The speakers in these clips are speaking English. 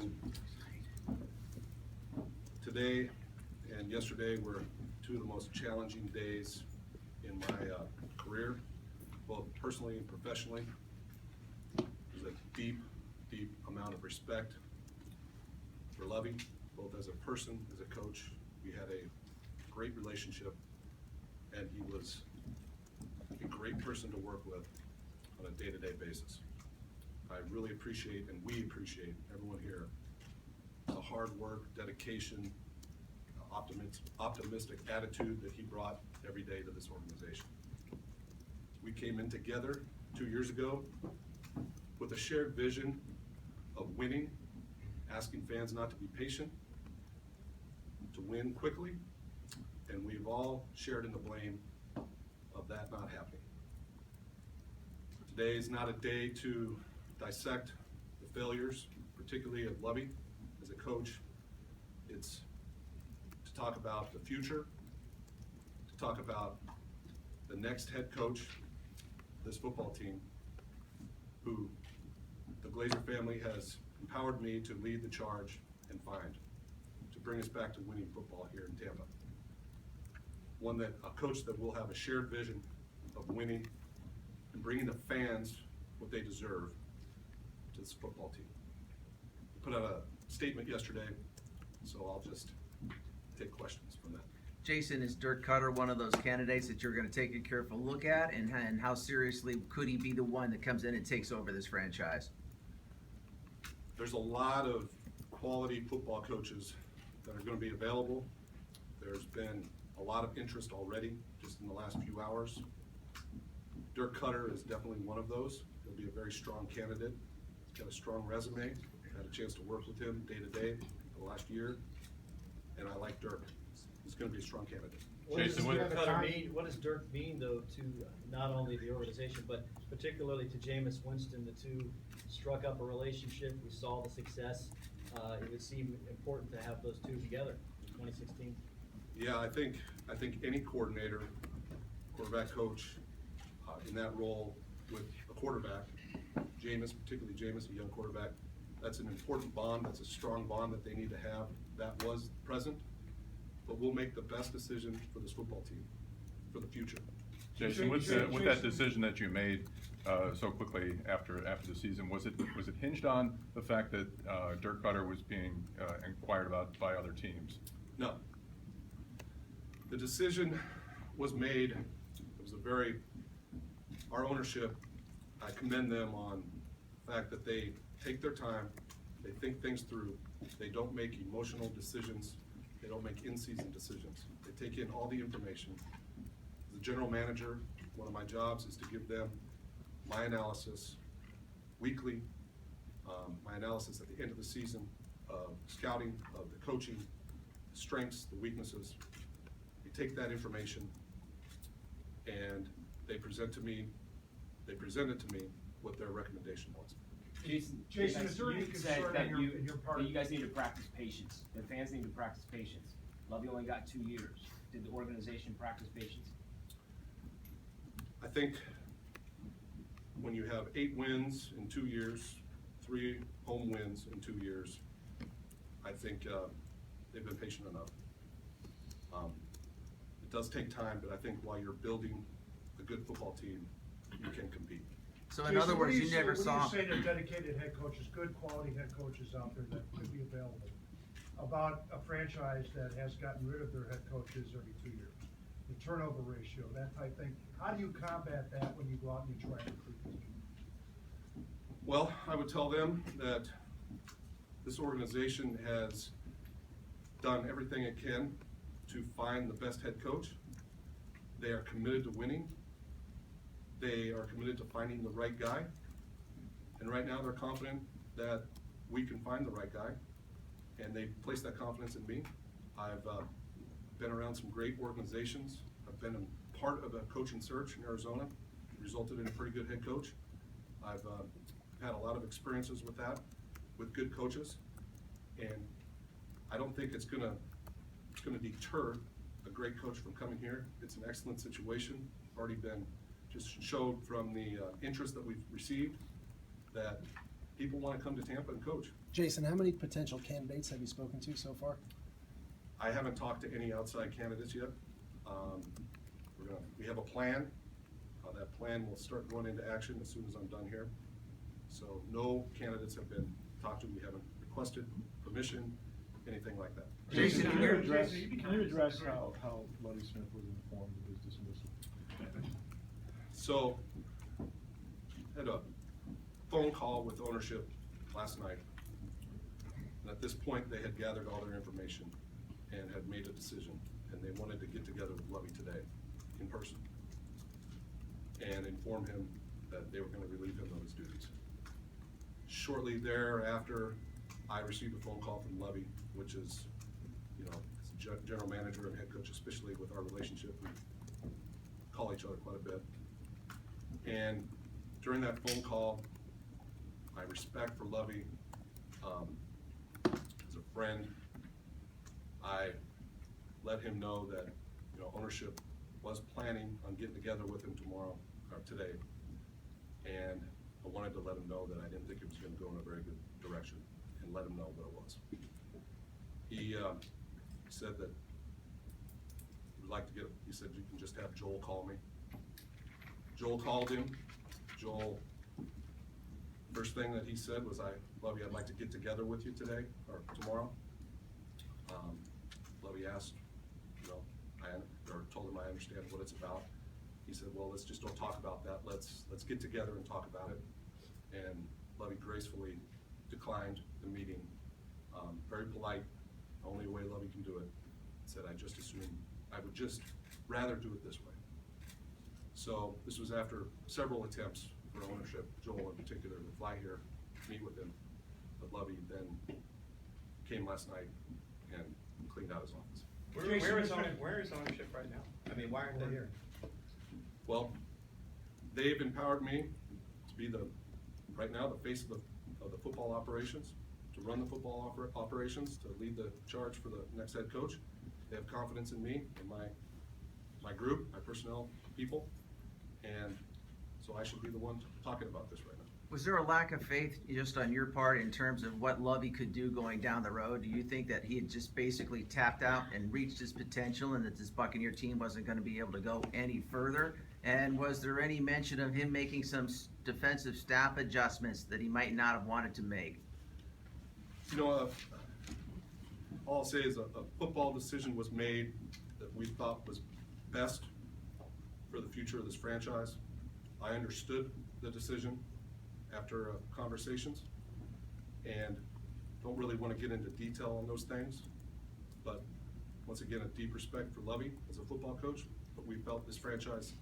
And today and yesterday were two of the most challenging days in my career, both personally and professionally. There's a deep amount of respect for Lovie, both as a person, as a coach. We had a great relationship, and he was a great person to work with on a day-to-day basis. I really appreciate, and we appreciate, everyone here, the hard work, dedication, optimistic attitude that he brought every day to this organization. We came in together 2 years ago with a shared vision of winning, asking fans not to be patient, to win quickly, and we've all shared in the blame of that not happening. Today is not a day to dissect the failures, particularly of Lovie as a coach. It's to talk about the future, to talk about the next head coach of this football team, who the Glazer family has empowered me to lead the charge and find, to bring us back to winning football here in Tampa. A coach that will have a shared vision of winning and bringing the fans what they deserve to this football team. We put out a statement yesterday, so I'll just take questions from that. Jason, is Dirk Cutter one of those candidates that you're going to take a careful look at, and how seriously could he be the one that comes in and takes over this franchise? There's a lot of quality football coaches that are going to be available. There's been a lot of interest already just in the last few hours. Dirk Cutter is definitely one of those. He'll be a very strong candidate. He's got a strong resume. I had a chance to work with him day to day for the last year, and I like Dirk. He's going to be a strong candidate. What does Dirk mean, though, to not only the organization, but particularly to Jameis Winston? The two struck up a relationship. We saw the success. It would seem important to have those two together in 2016. Yeah, I think any coordinator, quarterback coach, in that role with a quarterback, Jameis, particularly Jameis, a young quarterback, that's an important bond. That's a strong bond that they need to have. That was present. But we'll make the best decision for this football team for the future. Jason, with that decision that you made so quickly after the season, was it hinged on the fact that Dirk Cutter was being inquired about by other teams? No. The decision was made. It was our ownership, I commend them on the fact that they take their time, they think things through, they don't make emotional decisions. They don't make in-season decisions. They take in all the information. As a general manager, one of my jobs is to give them my analysis weekly, my analysis at the end of the season of scouting, of the coaching, the strengths, the weaknesses. They take that information and they present it to me what their recommendation was. Jason, is there any you said concern that in your part? that you guys need to practice patience. The fans need to practice patience. Lovie only got 2 years. Did the organization practice patience? I think when you have 8 wins in 2 years, 3 home wins in 2 years, I think they've been patient enough. It does take time, but I think while you're building a good football team, you can compete. So in other words, you never saw. What do you say to dedicated head coaches, good quality head coaches out there that could be available, about a franchise that has gotten rid of their head coaches every 2 years? The turnover ratio, that type thing. How do you combat that when you go out and you try and recruit this team? Well, I would tell them that this organization has done everything it can to find the best head coach. They are committed to winning. They are committed to finding the right guy. And right now they're confident that we can find the right guy. And they place that confidence in me. I've been around some great organizations. I've been a part of a coaching search in Arizona. It resulted in a pretty good head coach. I've had a lot of experiences with that, with good coaches. And I don't think it's gonna deter a great coach from coming here. It's an excellent situation. Already been just showed from the interest that we've received that people want to come to Tampa and coach. Jason, how many potential candidates have you spoken to so far? I haven't talked to any outside candidates yet. We have a plan. That plan will start going into action as soon as I'm done here. So no candidates have been talked to. We haven't requested permission, anything like that. Jason, Can can you you address how Lovie Smith was informed of his dismissal? So, had a phone call with ownership last night. And at this point, they had gathered all their information and had made a decision. And they wanted to get together with Lovie today in person and inform him that they were gonna relieve him of his duties. Shortly thereafter, I received a phone call from Lovie, which is, you know, as a general manager and head coach, especially with our relationship, we call each other quite a bit. And during that phone call, my respect for Lovie, as a friend, I let him know that, you know, ownership was planning on getting together with him tomorrow, or today. And I wanted to let him know that I didn't think it was gonna go in a very good direction, and let him know what it was. He said that he would like to get, he said you can just have Joel call me. Joel called him. Joel, first thing that he said was, Lovie, I'd like to get together with you today, or tomorrow. Lovie asked, you know, or told him I understand what it's about. He said, well, let's just don't talk about that. Let's get together and talk about it. And Lovie gracefully declined the meeting. Very polite, only way Lovie can do it. Said, I would just rather do it this way. So this was after several attempts for ownership, Joel in particular, to fly here, meet with him. But Lovie then came last night and cleaned out his office. Where is ownership right now? I mean, why aren't they here? Well, they've empowered me to be right now, the face of the football operations, to run the football operations, to lead the charge for the next head coach. They have confidence in me and my group, my personnel people, and so I should be the one talking about this right now. Was there a lack of faith just on your part in terms of what Lovie could do going down the road? Do you think that he had just basically tapped out and reached his potential and that this Buccaneer team wasn't going to be able to go any further? And was there any mention of him making some defensive staff adjustments that he might not have wanted to make? You know, all I'll say is a football decision was made that we thought was best for the future of this franchise. I understood the decision after conversations, and don't really want to get into detail on those things. But once again, a deep respect for Lovie as a football coach, but we felt this franchise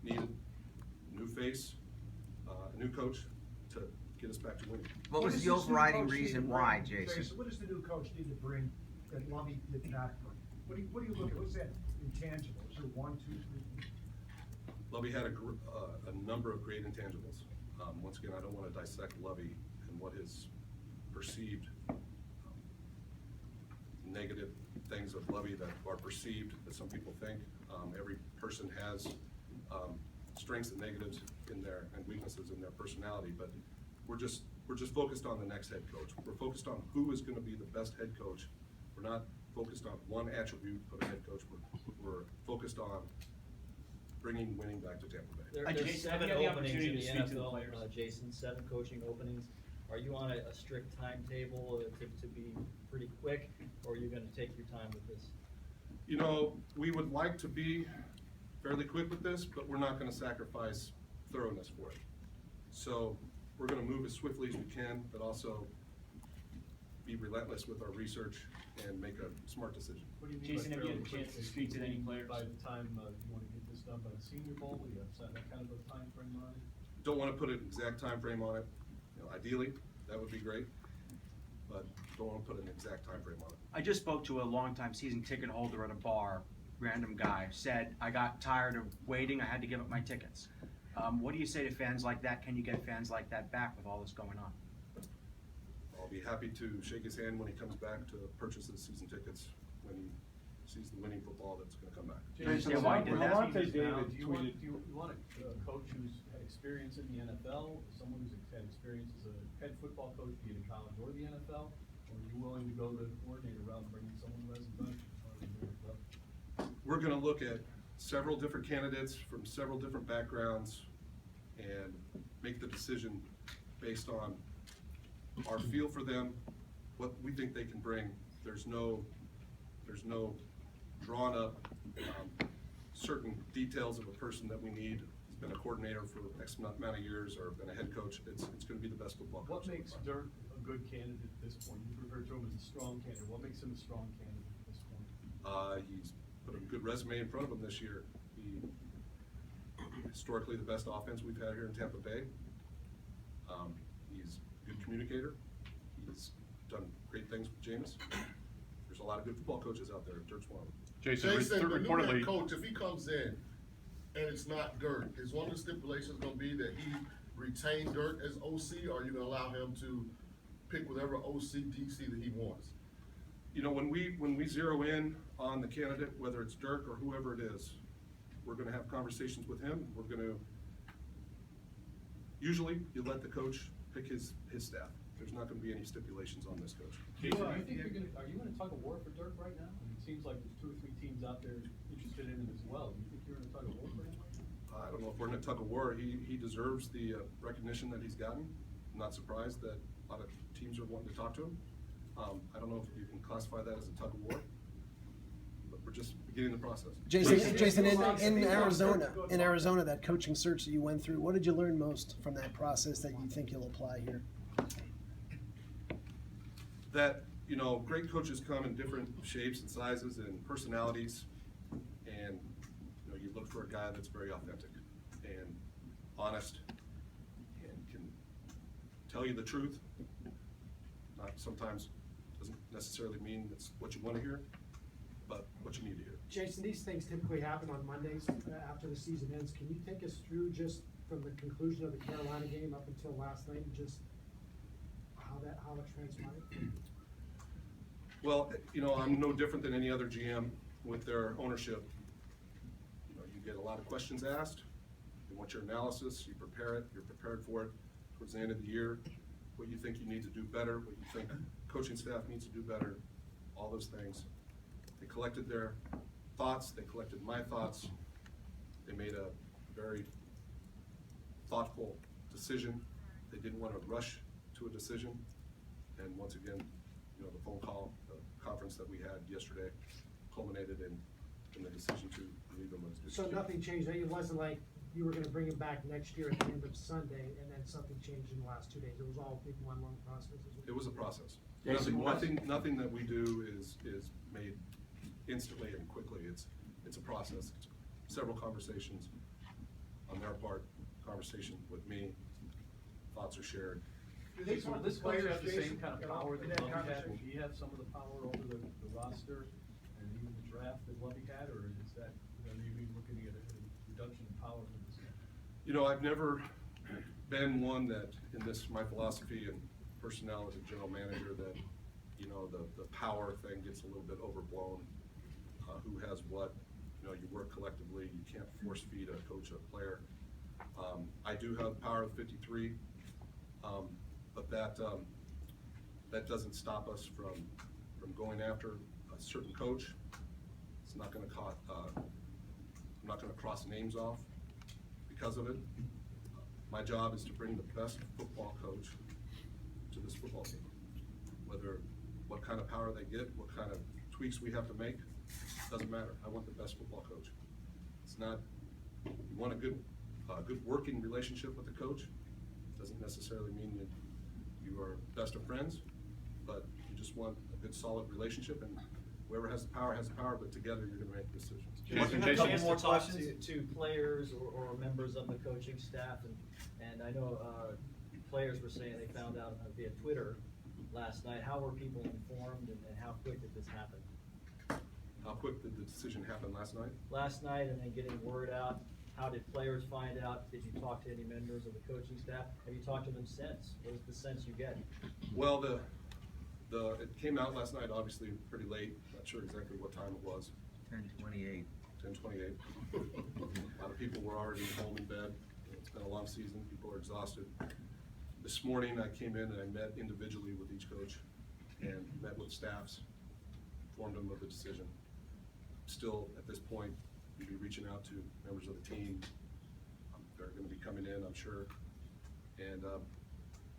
needed a new face, a new coach to get us back to winning. What was does the this new overriding coach need to reason bring? why, Jason? What does the new coach need to bring that Lovie did not bring? What do you look at? What's that intangible? Is there 1, 2, 3? Lovie had a number of great intangibles. Once again, I don't want to dissect Lovie and what his perceived negative things of Lovie that are perceived that some people think. Every person has strengths and negatives in their and weaknesses in their personality, but we're just focused on the next head coach. We're focused on who is going to be the best head coach. We're not focused on one attribute of a head coach. We're focused on bringing winning back to Tampa Bay. There's Jason, 7 have you had the openings in opportunity the to speak to the NFL, players? Jason, 7 coaching openings. Are you on a strict timetable to be pretty quick, or are you gonna take your time with this? You know, we would like to be fairly quick with this, but we're not gonna sacrifice thoroughness for it. So we're gonna move as swiftly as we can, but also be relentless with our research and make a smart decision. What do you mean Jason, by have you had fairly a chance quickly? to speak to any players? By the time you want to get this done by the Senior Bowl, you have set that kind of a time frame on it? Don't wanna put an exact time frame on it. You know, ideally, that would be great, but don't wanna put an exact time frame on it. I just spoke to a longtime season ticket holder at a bar, random guy, said, I got tired of waiting, I had to give up my tickets. What do you say to fans like that? Can you get fans like that back with all this going on? I'll be happy to shake his hand when he comes back to purchase his season tickets, when he sees the winning football that's gonna come back. Do you understand why he did that? Lavonte Now, David do you want a coach who's experience in the NFL, someone who's had experience as a head football coach, be it in college or the NFL? Or are you willing to go the coordinator route and bring in someone who hasn't done it? We're gonna look at several different candidates from several different backgrounds and make the decision based on our feel for them, what we think they can bring. There's no drawn up certain details of a person that we need. He's been a coordinator for X amount of years or been a head coach. It's gonna be the best football coach. What makes Dirk a good candidate at this point? You referred to him as a strong candidate. What makes him a strong candidate at this point? He's put a good resume in front of him this year. He historically the best offense we've had here in Tampa Bay. He's a good communicator. He's done great things with Jameis. There's a lot of good football coaches out there. Dirk's one of them. Jason, Jason, the new head reportedly, coach, if he comes in and it's not Dirk, is one of the stipulations gonna be that he retain Dirk as OC, or are you gonna allow him to pick whatever OC, DC that he wants? You know, when we zero in on the candidate, whether it's Dirk or whoever it is, we're gonna have conversations with him. We're gonna, usually you let the coach pick his staff. There's not gonna be any stipulations on this coach. Jason, are you in a tug of war for Dirk right now? I mean, it seems like there's 2 or 3 teams out there interested in him as well. Do you think you're in a tug of war for him right now? I don't know if we're in a tug of war. He deserves the recognition that he's gotten. I'm not surprised that a lot of teams are wanting to talk to him. I don't know if you can classify that as a tug of war, but we're just beginning the process. Jason, in Arizona, that coaching search that you went through, what did you learn most from that process that you think you'll apply here? That, you know, great coaches come in different shapes and sizes and personalities, and, you know, you look for a guy that's very authentic and honest and can tell you the truth. Not sometimes doesn't necessarily mean it's what you want to hear, but what you need to hear. Jason, these things typically happen on Mondays after the season ends. Can you take us through just from the conclusion of the Carolina game up until last night and just how it transpired? Well, you know, I'm no different than any other GM with their ownership. You know, you get a lot of questions asked. They want your analysis, you prepare it, you're prepared for it towards the end of the year, what you think you need to do better, what you think coaching staff needs to do better, all those things. They collected their thoughts, they collected my thoughts. They made a very thoughtful decision. They didn't want to rush to a decision. And once again, you know, the phone call, the conference that we had yesterday culminated in the decision to leave him as good. So nothing changed. It wasn't like you were going to bring him back next year at the end of Sunday, and then something changed in the last 2 days. It was all big one long process. It was a process. Jason, Nothing that we do is made instantly and quickly. It's a process. It's several conversations on their part, conversation with me, thoughts are shared. Jason, will this coach have the same kind of power that Lovie had? Will he have some of the power over the roster and even the draft that Lovie had, or is that, are you even looking at a reduction in power for this guy? You know, I've never been one that, in this, my philosophy and personnel as a general manager, that, you know, the power thing gets a little bit overblown. Who has what? You know, you work collectively. You can't force feed a coach, a player. I do have the power of 53, but that doesn't stop us from going after a certain coach. It's not going to I'm not going to cross names off because of it. My job is to bring the best football coach to this football team. Whether what kind of power they get, what kind of tweaks we have to make, doesn't matter. I want the best football coach. It's not, you want a good working relationship with the coach. Doesn't necessarily mean that you are best of friends, but you just want a good solid relationship, and whoever has the power, but together you're gonna make decisions. Jason, A couple more questions to players or members of the coaching staff, and I know players were saying they found out via Twitter last night. How were people informed, and how quick did this happen? How quick did the decision happen last night? Last night, and then getting word out. How did players find out? Did you talk to any members of the coaching staff? Have you talked to them since? What is the sense you get? Well, it came out last night, obviously pretty late. Not sure exactly what time it was. 10:28. 10:28. A lot of people were already home in bed. It's been a long season, people are exhausted. This morning, I came in and I met individually with each coach and met with staffs, informed them of the decision. Still, at this point, we'll be reaching out to members of the team. They're gonna be coming in, I'm sure. And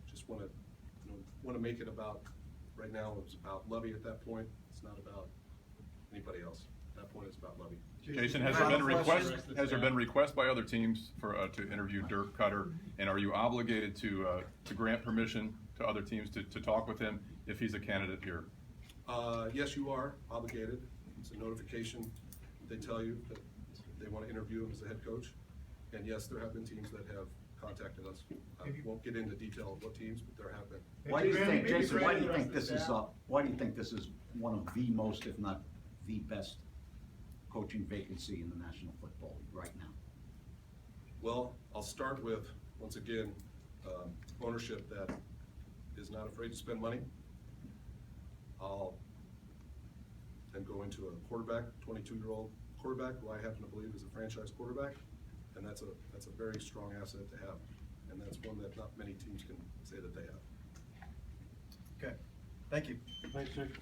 just wanna make it about, right now, it was about Lovie at that point. It's not about anybody else. At that point, it's about Lovie. Jason, has there been requests by other teams for, to interview Dirk Cutter? And are you obligated to grant permission to other teams to talk with him if he's a candidate here? Yes, you are obligated. It's a notification. They tell you that they want to interview him as the head coach. And yes, there have been teams that have contacted us. I won't get into detail of what teams, but there have been. Why do you think, Jason, why do you think this is, why do you think this is one of the most, if not the best coaching vacancy in the National Football League right now? Well, I'll start with, once again, ownership that is not afraid to spend money. I'll then go into a quarterback, 22-year-old quarterback, who I happen to believe is a franchise quarterback, and that's a very strong asset to have, and that's one that not many teams can say that they have. Okay, thank you. Thanks, sir.